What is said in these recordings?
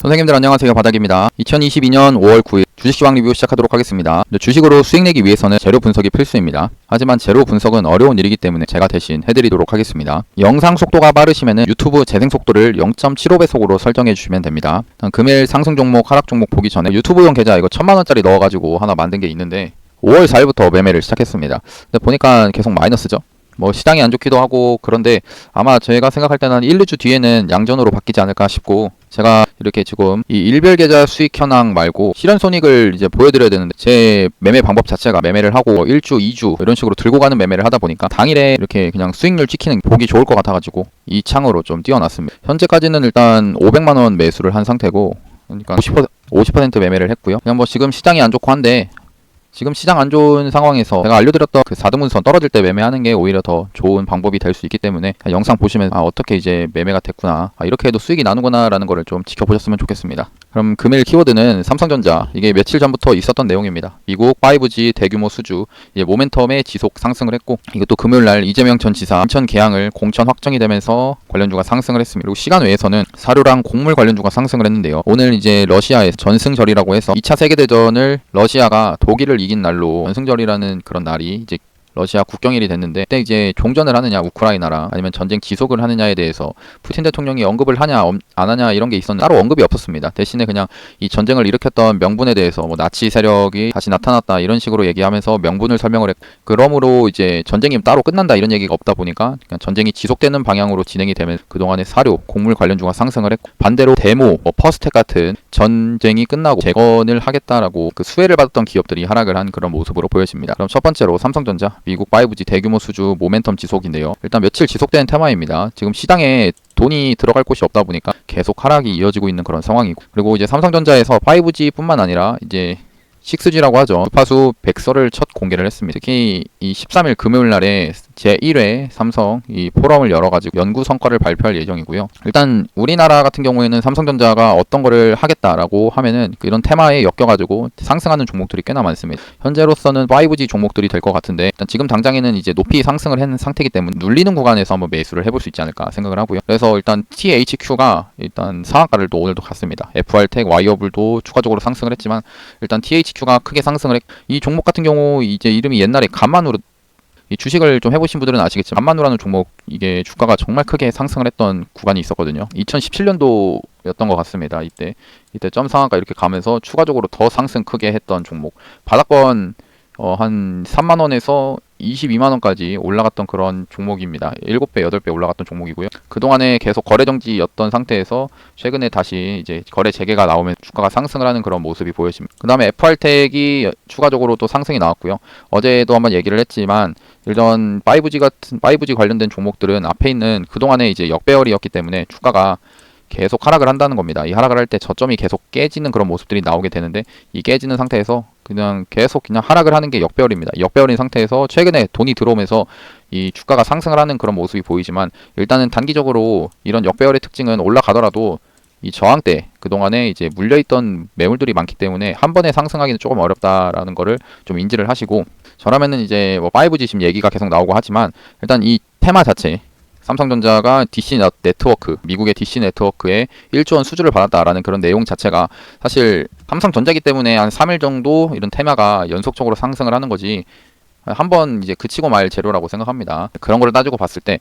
선생님들 안녕하세요. 바닥입니다. 2022년 5월 9일 주식시황 리뷰 시작하도록 하겠습니다. 주식으로 수익 내기 위해서는 재료 분석이 필수입니다. 하지만 재료 분석은 어려운 일이기 때문에 제가 대신 해드리도록 하겠습니다. 영상 속도가 빠르시면 유튜브 재생 속도를 0.75배속으로 설정해 주시면 됩니다. 금일 상승 종목, 하락 종목 보기 전에 유튜브용 계좌 이거 1000만원짜리 넣어가지고 하나 만든 게 있는데 5월 4일부터 매매를 시작했습니다. 근데 보니까 계속 마이너스죠. 시장이 안 좋기도 하고 그런데 아마 제가 생각할 때는 1, 2주 뒤에는 양전으로 바뀌지 않을까 싶고, 제가 이렇게 지금 이 일별 계좌 수익 현황 말고 실현 손익을 이제 보여드려야 되는데 제 매매 방법 자체가 매매를 하고 1주, 2주 이런 식으로 들고 가는 매매를 하다 보니까 당일에 이렇게 그냥 수익률 찍히는 보기 좋을 것 같아가지고 이 창으로 좀 띄워놨습니다. 현재까지는 일단 500만원 매수를 한 상태고, 그러니까 50% 매매를 했고요. 그냥 지금 시장이 안 좋고 한데, 지금 시장 안 좋은 상황에서 제가 알려드렸던 그 4등분선 떨어질 때 매매하는 게 오히려 더 좋은 방법이 될 수 있기 때문에 영상 보시면 어떻게 이제 매매가 됐구나, 이렇게 해도 수익이 나는구나 라는 거를 좀 지켜보셨으면 좋겠습니다. 그럼 금일 키워드는 삼성전자, 이게 며칠 전부터 있었던 내용입니다. 미국 5G 대규모 수주, 이제 모멘텀의 지속 상승을 했고, 이것도 금요일날 이재명 전 지사 인천 개항을 공천 확정이 되면서 관련주가 상승을 했습니다. 그리고 시간 외에서는 사료랑 곡물 관련주가 상승을 했는데요. 오늘 이제 러시아의 전승절이라고 해서 2차 세계대전을 러시아가 독일을 이긴 날로 전승절이라는 그런 날이 이제 러시아 국경일이 됐는데, 그때 이제 종전을 하느냐 우크라이나랑 아니면 전쟁 지속을 하느냐에 대해서 푸틴 대통령이 언급을 하냐 안 하냐 이런 게 있었는데 따로 언급이 없었습니다. 대신에 그냥 이 전쟁을 일으켰던 명분에 대해서 나치 세력이 다시 나타났다 이런 식으로 얘기하면서 명분을 설명을 했고, 그러므로 이제 전쟁이 따로 끝난다 이런 얘기가 없다 보니까 그냥 전쟁이 지속되는 방향으로 진행이 되면 그동안의 사료, 곡물 관련주가 상승을 했고, 반대로 데모, 퍼스텍 같은 전쟁이 끝나고 재건을 하겠다라고 그 수혜를 받았던 기업들이 하락을 한 그런 모습으로 보여집니다. 그럼 첫 번째로 삼성전자, 미국 5G 대규모 수주 모멘텀 지속인데요. 일단 며칠 지속되는 테마입니다. 지금 시장에 돈이 들어갈 곳이 없다 보니까 계속 하락이 이어지고 있는 그런 상황이고, 그리고 이제 삼성전자에서 5G뿐만 아니라 이제 6G라고 하죠. 주파수 100설을 첫 공개를 했습니다. 특히 이 13일 금요일 날에 제1회 삼성 이 포럼을 열어가지고 연구 성과를 발표할 예정이고요. 일단 우리나라 같은 경우에는 삼성전자가 어떤 거를 하겠다라고 하면은 이런 테마에 엮여가지고 상승하는 종목들이 꽤나 많습니다. 현재로서는 5G 종목들이 될 것 같은데, 일단 지금 당장에는 이제 높이 상승을 한 상태이기 때문에 눌리는 구간에서 한번 매수를 해볼 수 있지 않을까 생각을 하고요. 그래서 일단 THQ가 일단 상한가를 또 오늘도 갔습니다. FR텍, 와이어블도 추가적으로 상승을 했지만 일단 THQ가 크게 상승을 했고, 이 종목 같은 경우 이제 이름이 옛날에 간만으로, 이 주식을 좀 해보신 분들은 아시겠지만 간만우라는 종목, 이게 주가가 정말 크게 상승을 했던 구간이 있었거든요. 2017년도였던 것 같습니다. 이때 점 상한가 이렇게 가면서 추가적으로 더 상승 크게 했던 종목, 바닥권 한 3만원에서 22만원까지 올라갔던 그런 종목입니다. 7배, 8배 올라갔던 종목이고요. 그동안에 계속 거래 정지였던 상태에서 최근에 다시 이제 거래 재개가 나오면 주가가 상승을 하는 그런 모습이 보여집니다. 그 다음에 FR텍이 추가적으로 또 상승이 나왔고요. 어제도 한번 얘기를 했지만 이런 5G 관련된 종목들은 앞에 있는 그동안에 이제 역배열이었기 때문에 주가가 계속 하락을 한다는 겁니다. 이 하락을 할 때 저점이 계속 깨지는 그런 모습들이 나오게 되는데, 이 깨지는 상태에서 그냥 계속 그냥 하락을 하는 게 역배열입니다. 역배열인 상태에서 최근에 돈이 들어오면서 이 주가가 상승을 하는 그런 모습이 보이지만, 일단은 단기적으로 이런 역배열의 특징은 올라가더라도 이 저항대, 그동안에 이제 물려있던 매물들이 많기 때문에 한 번에 상승하기는 조금 어렵다라는 거를 좀 인지를 하시고, 저라면은 이제 5G 지금 얘기가 계속 나오고 하지만 일단 이 테마 자체, 삼성전자가 DC 네트워크, 미국의 DC 네트워크에 1조 원 수주를 받았다라는 그런 내용 자체가 사실 삼성전자기 때문에 한 3일 정도 이런 테마가 연속적으로 상승을 하는 거지, 한번 이제 그치고 말 재료라고 생각합니다. 그런 거를 따지고 봤을 때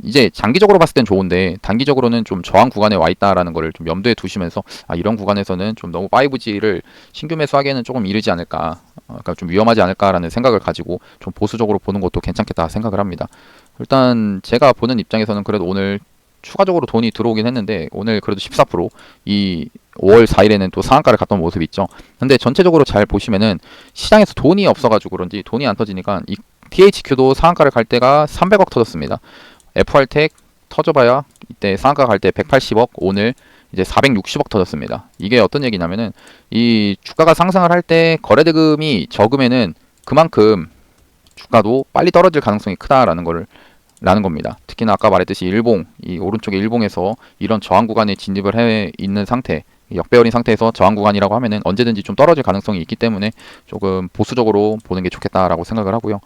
이제 장기적으로 봤을 땐 좋은데 단기적으로는 좀 저항 구간에 와 있다라는 거를 좀 염두에 두시면서, 이런 구간에서는 좀 너무 5G를 신규 매수하기에는 조금 이르지 않을까, 그러니까 좀 위험하지 않을까라는 생각을 가지고 좀 보수적으로 보는 것도 괜찮겠다 생각을 합니다. 일단 제가 보는 입장에서는 그래도 오늘 추가적으로 돈이 들어오긴 했는데, 오늘 그래도 14% 이 5월 4일에는 또 상한가를 갔던 모습이 있죠. 근데 전체적으로 잘 보시면은 시장에서 돈이 없어가지고 그런지 돈이 안 터지니까 이 THQ도 상한가를 갈 때가 300억 터졌습니다. FR텍 터져봐야 이때 상한가 갈 때 180억, 오늘 이제 460억 터졌습니다. 이게 어떤 얘기냐면은 이 주가가 상승을 할 때 거래대금이 적으면은 그만큼 주가도 빨리 떨어질 가능성이 크다라는 거를 라는 겁니다. 특히나 아까 말했듯이 일봉, 이 오른쪽에 일봉에서 이런 저항 구간에 진입을 해 있는 상태, 역배열인 상태에서 저항 구간이라고 하면은 언제든지 좀 떨어질 가능성이 있기 때문에 조금 보수적으로 보는 게 좋겠다라고 생각을 하고요.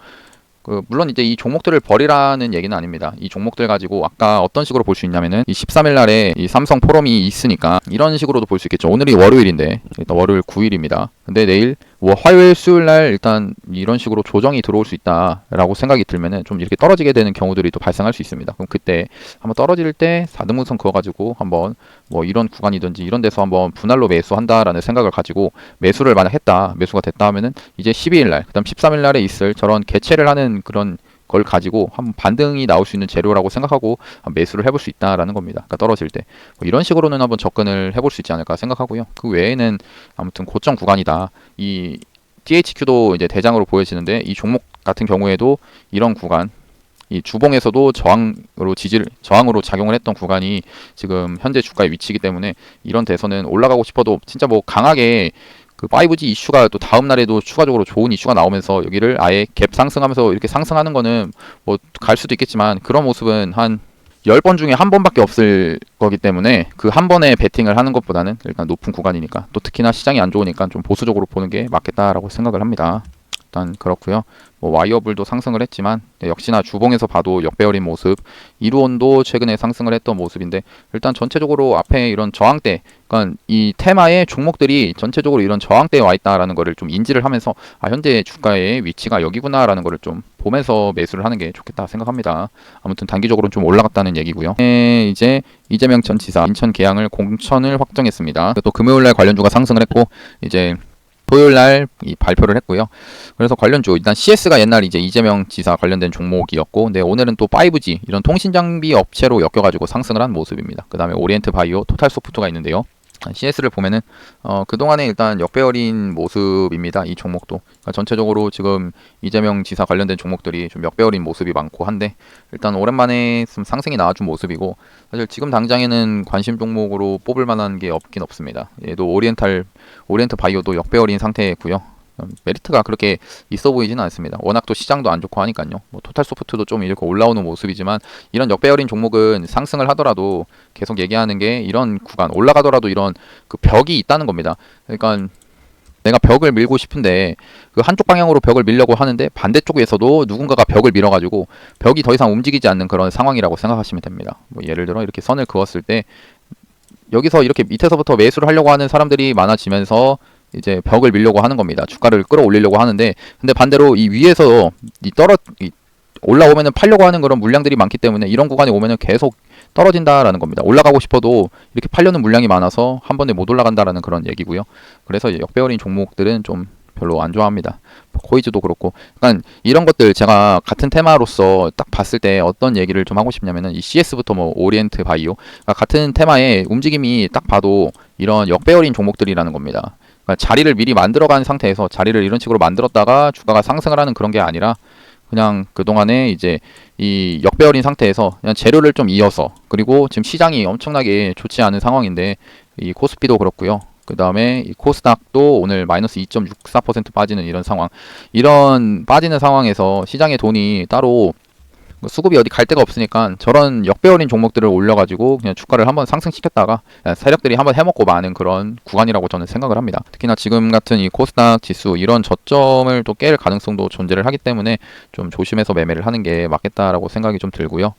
물론 이제 이 종목들을 버리라는 얘기는 아닙니다. 이 종목들 가지고 아까 어떤 식으로 볼 수 있냐면은 이 13일 날에 이 삼성 포럼이 있으니까 이런 식으로도 볼 수 있겠죠. 오늘이 월요일인데 일단 월요일 9일입니다. 근데 내일 화요일 수요일 날 일단 이런 식으로 조정이 들어올 수 있다라고 생각이 들면은 좀 이렇게 떨어지게 되는 경우들이 또 발생할 수 있습니다. 그럼 그때 한번 떨어질 때 4등분선 그어 가지고 한번 뭐 이런 구간이든지 이런 데서 한번 분할로 매수한다라는 생각을 가지고 매수를 만약 했다, 매수가 됐다 하면은 이제 12일 날, 그다음 13일 날에 있을 저런 개체를 하는 그런 걸 가지고 한번 반등이 나올 수 있는 재료라고 생각하고 매수를 해볼 수 있다라는 겁니다. 그러니까 떨어질 때 뭐 이런 식으로는 한번 접근을 해볼 수 있지 않을까 생각하고요. 그 외에는 아무튼 고점 구간이다. 이 THQ도 이제 대장으로 보여지는데 이 종목 같은 경우에도 이런 구간, 이 주봉에서도 저항으로 작용을 했던 구간이 지금 현재 주가의 위치이기 때문에 이런 데서는 올라가고 싶어도 진짜 뭐 강하게 그 5G 이슈가 또 다음 날에도 추가적으로 좋은 이슈가 나오면서 여기를 아예 갭 상승하면서 이렇게 상승하는 거는 뭐 갈 수도 있겠지만 그런 모습은 한 10번 중에 한 번밖에 없을 거기 때문에 그 한 번에 베팅을 하는 것보다는 일단 높은 구간이니까 또 특히나 시장이 안 좋으니까 좀 보수적으로 보는 게 맞겠다라고 생각을 합니다. 일단 그렇고요. 뭐 와이어블도 상승을 했지만 역시나 주봉에서 봐도 역배열인 모습, 이루온도 최근에 상승을 했던 모습인데 일단 전체적으로 앞에 이런 저항대, 그러니까 이 테마의 종목들이 전체적으로 이런 저항대에 와 있다라는 거를 좀 인지를 하면서 현재 주가의 위치가 여기구나라는 거를 좀 보면서 매수를 하는 게 좋겠다 생각합니다. 아무튼 단기적으로는 좀 올라갔다는 얘기고요. 이제 이재명 전 지사 인천 계양을 공천을 확정했습니다. 또 금요일 날 관련주가 상승을 했고 이제 토요일 날 발표를 했고요. 그래서 관련주 일단 CS가 옛날 이제 이재명 지사 관련된 종목이었고, 근데 오늘은 또 5G 이런 통신 장비 업체로 엮여가지고 상승을 한 모습입니다. 그 다음에 오리엔트 바이오, 토탈 소프트가 있는데요. CS를 보면은 그동안에 일단 역배열인 모습입니다. 이 종목도 그러니까 전체적으로 지금 이재명 지사 관련된 종목들이 좀 역배열인 모습이 많고 한데 일단 오랜만에 좀 상승이 나와준 모습이고 사실 지금 당장에는 관심 종목으로 뽑을 만한 게 없긴 없습니다. 얘도 오리엔트 바이오도 역배열인 상태고요. 메리트가 그렇게 있어 보이지는 않습니다. 워낙 또 시장도 안 좋고 하니까요. 뭐 토탈 소프트도 좀 이렇게 올라오는 모습이지만 이런 역배열인 종목은 상승을 하더라도 계속 얘기하는 게 이런 구간 올라가더라도 이런 그 벽이 있다는 겁니다. 그러니까 내가 벽을 밀고 싶은데 그 한쪽 방향으로 벽을 밀려고 하는데 반대쪽에서도 누군가가 벽을 밀어가지고 벽이 더 이상 움직이지 않는 그런 상황이라고 생각하시면 됩니다. 뭐 예를 들어 이렇게 선을 그었을 때 여기서 이렇게 밑에서부터 매수를 하려고 하는 사람들이 많아지면서 이제 벽을 밀려고 하는 겁니다. 주가를 끌어올리려고 하는데 근데 반대로 이 위에서 올라오면은 팔려고 하는 그런 물량들이 많기 때문에 이런 구간에 오면은 계속 떨어진다라는 겁니다. 올라가고 싶어도 이렇게 팔려는 물량이 많아서 한 번에 못 올라간다라는 그런 얘기고요. 그래서 역배열인 종목들은 좀 별로 안 좋아합니다. 코이즈도 그렇고, 그러니까 이런 것들 제가 같은 테마로서 딱 봤을 때 어떤 얘기를 좀 하고 싶냐면은 이 CS부터 뭐 오리엔트 바이오, 그러니까 같은 테마의 움직임이 딱 봐도 이런 역배열인 종목들이라는 겁니다. 그러니까 자리를 미리 만들어간 상태에서 자리를 이런 식으로 만들었다가 주가가 상승을 하는 그런 게 아니라 그냥 그동안에 이제 이 역배열인 상태에서 그냥 재료를 좀 이어서 그리고 지금 시장이 엄청나게 좋지 않은 상황인데 이 코스피도 그렇고요. 그 다음에 이 코스닥도 오늘 마이너스 2.64% 빠지는 이런 상황. 이런 빠지는 상황에서 시장의 돈이 따로 수급이 어디 갈 데가 없으니까 저런 역배열인 종목들을 올려가지고 그냥 주가를 한번 상승시켰다가 세력들이 한번 해먹고 마는 그런 구간이라고 저는 생각을 합니다. 특히나 지금 같은 이 코스닥 지수 이런 저점을 또 깰 가능성도 존재를 하기 때문에 좀 조심해서 매매를 하는 게 맞겠다라고 생각이 좀 들고요.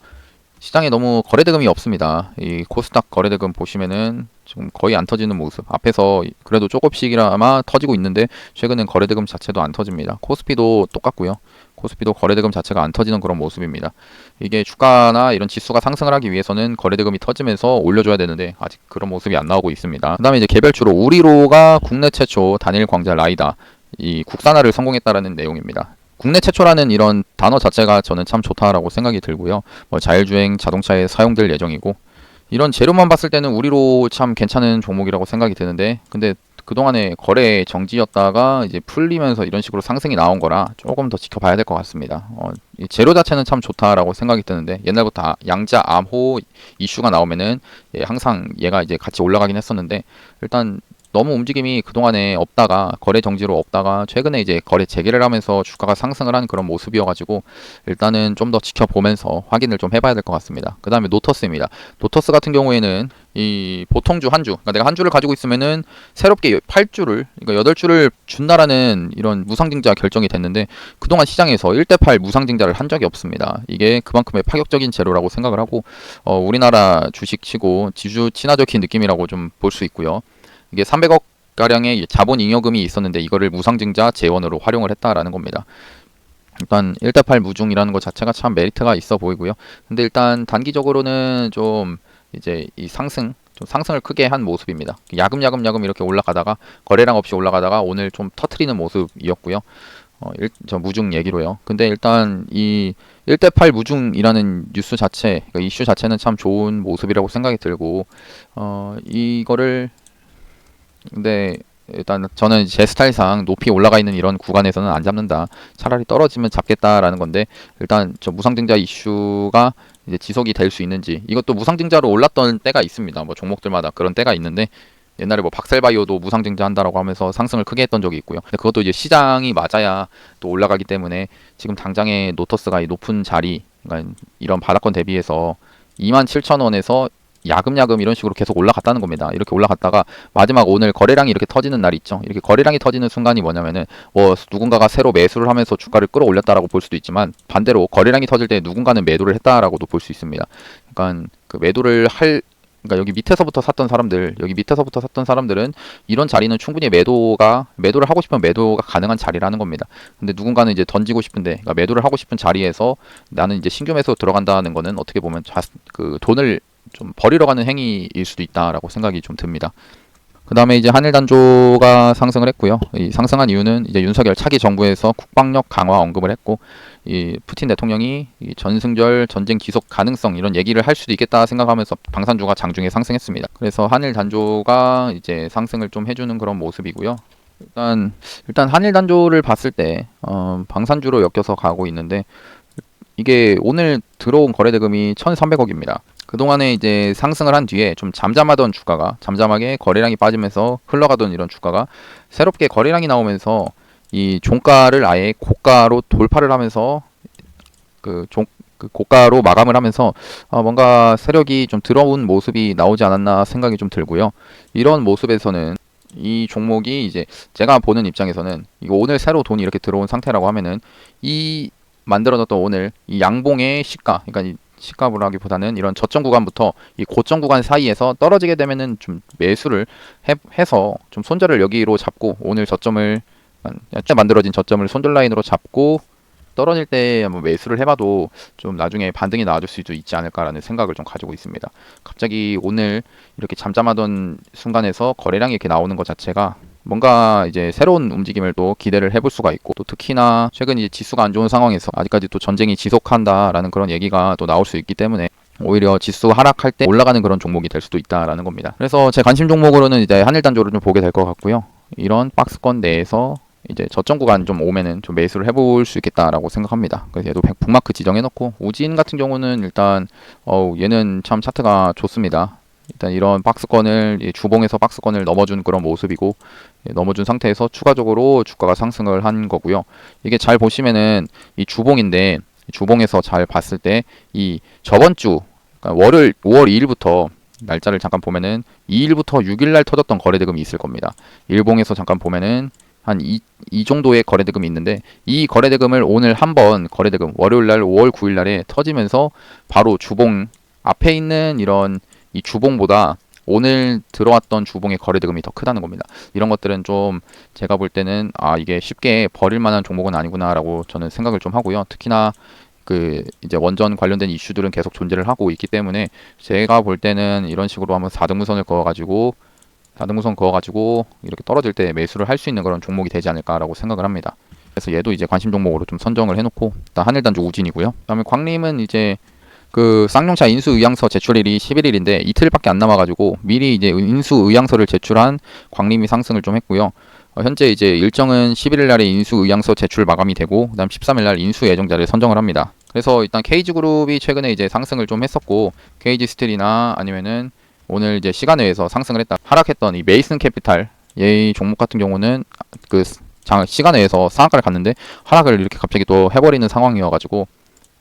시장에 너무 거래대금이 없습니다. 이 코스닥 거래대금 보시면은 지금 거의 안 터지는 모습. 앞에서 그래도 조금씩이나마 터지고 있는데 최근엔 거래대금 자체도 안 터집니다. 코스피도 똑같고요. 코스피도 거래대금 자체가 안 터지는 그런 모습입니다. 이게 주가나 이런 지수가 상승을 하기 위해서는 거래대금이 터지면서 올려줘야 되는데 아직 그런 모습이 안 나오고 있습니다. 그 다음에 이제 개별주로 우리로가 국내 최초 단일 광자 라이다 이 국산화를 성공했다라는 내용입니다. 국내 최초라는 이런 단어 자체가 저는 참 좋다라고 생각이 들고요. 뭐 자율주행 자동차에 사용될 예정이고 이런 재료만 봤을 때는 우리로 참 괜찮은 종목이라고 생각이 드는데 근데 그동안에 거래 정지였다가 이제 풀리면서 이런 식으로 상승이 나온 거라 조금 더 지켜봐야 될 것 같습니다. 이 재료 자체는 참 좋다라고 생각이 드는데 옛날부터 양자 암호 이슈가 나오면은 항상 얘가 이제 같이 올라가긴 했었는데 일단 너무 움직임이 그동안에 없다가 거래 정지로 없다가 최근에 이제 거래 재개를 하면서 주가가 상승을 한 그런 모습이어가지고 일단은 좀 더 지켜보면서 확인을 좀 해봐야 될 것 같습니다. 그 다음에 노터스입니다. 노터스 같은 경우에는 이 보통주 한 주, 그러니까 내가 한 주를 가지고 있으면은 새롭게 8주를, 그러니까 8주를 준다라는 이런 무상증자 결정이 됐는데 그동안 시장에서 1대8 무상증자를 한 적이 없습니다. 이게 그만큼의 파격적인 재료라고 생각을 하고 우리나라 주식치고 지주 친화적인 느낌이라고 좀 볼 수 있고요. 이게 300억 가량의 자본 잉여금이 있었는데 이거를 무상증자 재원으로 활용을 했다라는 겁니다. 일단 1대8 무중이라는 것 자체가 참 메리트가 있어 보이고요. 근데 일단 단기적으로는 좀 이제 이 좀 상승을 크게 한 모습입니다. 야금야금 이렇게 올라가다가 거래량 없이 올라가다가 오늘 좀 터트리는 모습이었고요. 저 무중 얘기로요. 근데 일단 이 1대8 무중이라는 뉴스 자체, 그러니까 이슈 자체는 참 좋은 모습이라고 생각이 들고, 이거를 근데 일단 저는 제 스타일상 높이 올라가 있는 이런 구간에서는 안 잡는다. 차라리 떨어지면 잡겠다라는 건데 일단 저 무상증자 이슈가 이제 지속이 될 수 있는지, 이것도 무상증자로 올랐던 때가 있습니다. 뭐 종목들마다 그런 때가 있는데 옛날에 뭐 박셀바이오도 무상증자 한다라고 하면서 상승을 크게 했던 적이 있고요. 근데 그것도 이제 시장이 맞아야 또 올라가기 때문에 지금 당장의 노터스가 이 높은 자리, 그러니까 이런 바닥권 대비해서 27,000원에서 야금야금 이런 식으로 계속 올라갔다는 겁니다. 이렇게 올라갔다가 마지막 오늘 거래량이 이렇게 터지는 날이 있죠. 이렇게 거래량이 터지는 순간이 뭐냐면은 누군가가 새로 매수를 하면서 주가를 끌어올렸다라고 볼 수도 있지만 반대로 거래량이 터질 때 누군가는 매도를 했다라고도 볼 수 있습니다. 그러니까 그 매도를 그러니까 여기 밑에서부터 샀던 사람들은 이런 자리는 충분히 매도를 하고 싶으면 매도가 가능한 자리라는 겁니다. 근데 누군가는 이제 던지고 싶은데, 그러니까 매도를 하고 싶은 자리에서 나는 이제 신규 매수 들어간다는 거는 어떻게 보면 그 돈을 좀 버리러 가는 행위일 수도 있다라고 생각이 좀 듭니다. 그 다음에 이제 한일단조가 상승을 했고요. 이 상승한 이유는 이제 윤석열 차기 정부에서 국방력 강화 언급을 했고, 이 푸틴 대통령이 이 전승절 전쟁 지속 가능성 이런 얘기를 할 수도 있겠다 생각하면서 방산주가 장중에 상승했습니다. 그래서 한일단조가 이제 상승을 좀 해주는 그런 모습이고요. 일단 한일단조를 봤을 때 방산주로 엮여서 가고 있는데 이게 오늘 들어온 거래대금이 1,300억입니다. 그동안에 이제 상승을 한 뒤에 좀 잠잠하게 거래량이 빠지면서 흘러가던 이런 주가가 새롭게 거래량이 나오면서 이 종가를 아예 고가로 돌파를 하면서 그 고가로 마감을 하면서 뭔가 세력이 좀 들어온 모습이 나오지 않았나 생각이 좀 들고요. 이런 모습에서는 이 종목이 이제 제가 보는 입장에서는 이거 오늘 새로 돈이 이렇게 들어온 상태라고 하면은 이 만들어졌던 오늘 이 양봉의 시가, 그러니까 이 시가를 하기보다는 이런 저점 구간부터 이 고점 구간 사이에서 떨어지게 되면은 좀 매수를 해서 좀 손절을 여기로 잡고 오늘 저점을 만들어진 저점을 손절 라인으로 잡고 떨어질 때 한번 매수를 해봐도 좀 나중에 반등이 나와줄 수도 있지 않을까라는 생각을 좀 가지고 있습니다. 갑자기 오늘 이렇게 잠잠하던 순간에서 거래량이 이렇게 나오는 것 자체가 뭔가 이제 새로운 움직임을 또 기대를 해볼 수가 있고, 또 특히나 최근 이제 지수가 안 좋은 상황에서 아직까지 또 전쟁이 지속한다라는 그런 얘기가 또 나올 수 있기 때문에 오히려 지수 하락할 때 올라가는 그런 종목이 될 수도 있다라는 겁니다. 그래서 제 관심 종목으로는 이제 한일단조를 좀 보게 될 것 같고요. 이런 박스권 내에서 이제 저점 구간 좀 오면은 좀 매수를 해볼 수 있겠다라고 생각합니다. 그래서 얘도 북마크 지정해놓고, 우진 같은 경우는 일단 얘는 참 차트가 좋습니다. 일단 이런 박스권을 주봉에서 박스권을 넘어준 그런 모습이고, 넘어준 상태에서 추가적으로 주가가 상승을 한 거고요. 이게 잘 보시면은 이 주봉인데, 주봉에서 잘 봤을 때 이 저번 주 그러니까 5월 2일부터 날짜를 잠깐 보면은 2일부터 6일 날 터졌던 거래대금이 있을 겁니다. 일봉에서 잠깐 보면은 한 이 정도의 거래대금이 있는데, 이 거래대금을 오늘 한번 거래대금 월요일날 5월 9일날에 터지면서 바로 주봉 앞에 있는 이런 이 주봉보다 오늘 들어왔던 주봉의 거래대금이 더 크다는 겁니다. 이런 것들은 좀 제가 볼 때는 이게 쉽게 버릴 만한 종목은 아니구나라고 저는 생각을 좀 하고요. 특히나 그 이제 원전 관련된 이슈들은 계속 존재를 하고 있기 때문에 제가 볼 때는 이런 식으로 한번 4등분선 그어가지고 이렇게 떨어질 때 매수를 할 수 있는 그런 종목이 되지 않을까라고 생각을 합니다. 그래서 얘도 이제 관심 종목으로 좀 선정을 해놓고, 일단 한일단조 우진이고요. 그다음에 광림은 이제 그 쌍용차 인수의향서 제출일이 11일인데 이틀밖에 안 남아가지고 미리 이제 인수의향서를 제출한 광림이 상승을 좀 했고요. 현재 이제 일정은 11일 날에 인수의향서 제출 마감이 되고, 그다음 13일 날 인수 예정자를 선정을 합니다. 그래서 일단 KG그룹이 최근에 이제 상승을 좀 했었고, KG스틸이나 아니면은 오늘 이제 시간외에서 상승을 하락했던 이 메이슨 캐피탈 이 종목 같은 경우는 그 시간 내에서 상한가를 갔는데 하락을 이렇게 갑자기 또 해버리는 상황이어가지고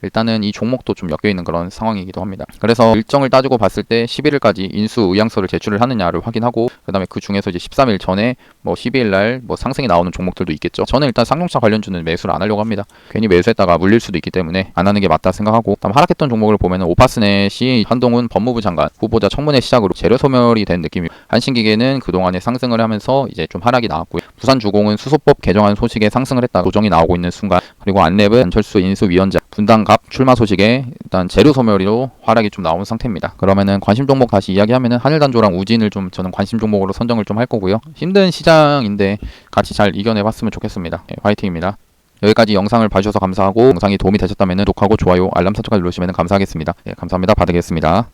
일단은 이 종목도 좀 엮여있는 그런 상황이기도 합니다. 그래서 일정을 따지고 봤을 때 11일까지 인수 의향서를 제출을 하느냐를 확인하고 그 다음에 그 중에서 이제 13일 전에 뭐 12일 날 뭐 상승이 나오는 종목들도 있겠죠. 저는 일단 쌍용차 관련주는 매수를 안 하려고 합니다. 괜히 매수했다가 물릴 수도 있기 때문에 안 하는 게 맞다 생각하고, 다음 하락했던 종목을 보면은 오파스넷이 한동훈 법무부 장관 후보자 청문회 시작으로 재료 소멸이 된 느낌이, 한신기계는 그동안에 상승을 하면서 이제 좀 하락이 나왔고요. 부산주공은 수소법 개정안 소식에 상승을 했다 조정이 나오고 있는 순간, 그리고 안랩은 안철수 인수위원장 분당갑 출마 소식에 일단 재료 소멸로 하락이 좀 나온 상태입니다. 그러면은 관심 종목 다시 이야기하면은 하늘단조랑 우진을 좀 저는 관심 종목으로 선정을 좀 할 거고요. 힘든 시장인데 같이 잘 이겨내봤으면 좋겠습니다. 화이팅입니다. 여기까지 영상을 봐주셔서 감사하고, 영상이 도움이 되셨다면 구독하고 좋아요, 알람 설정까지 누르시면 감사하겠습니다. 감사합니다. 받으겠습니다.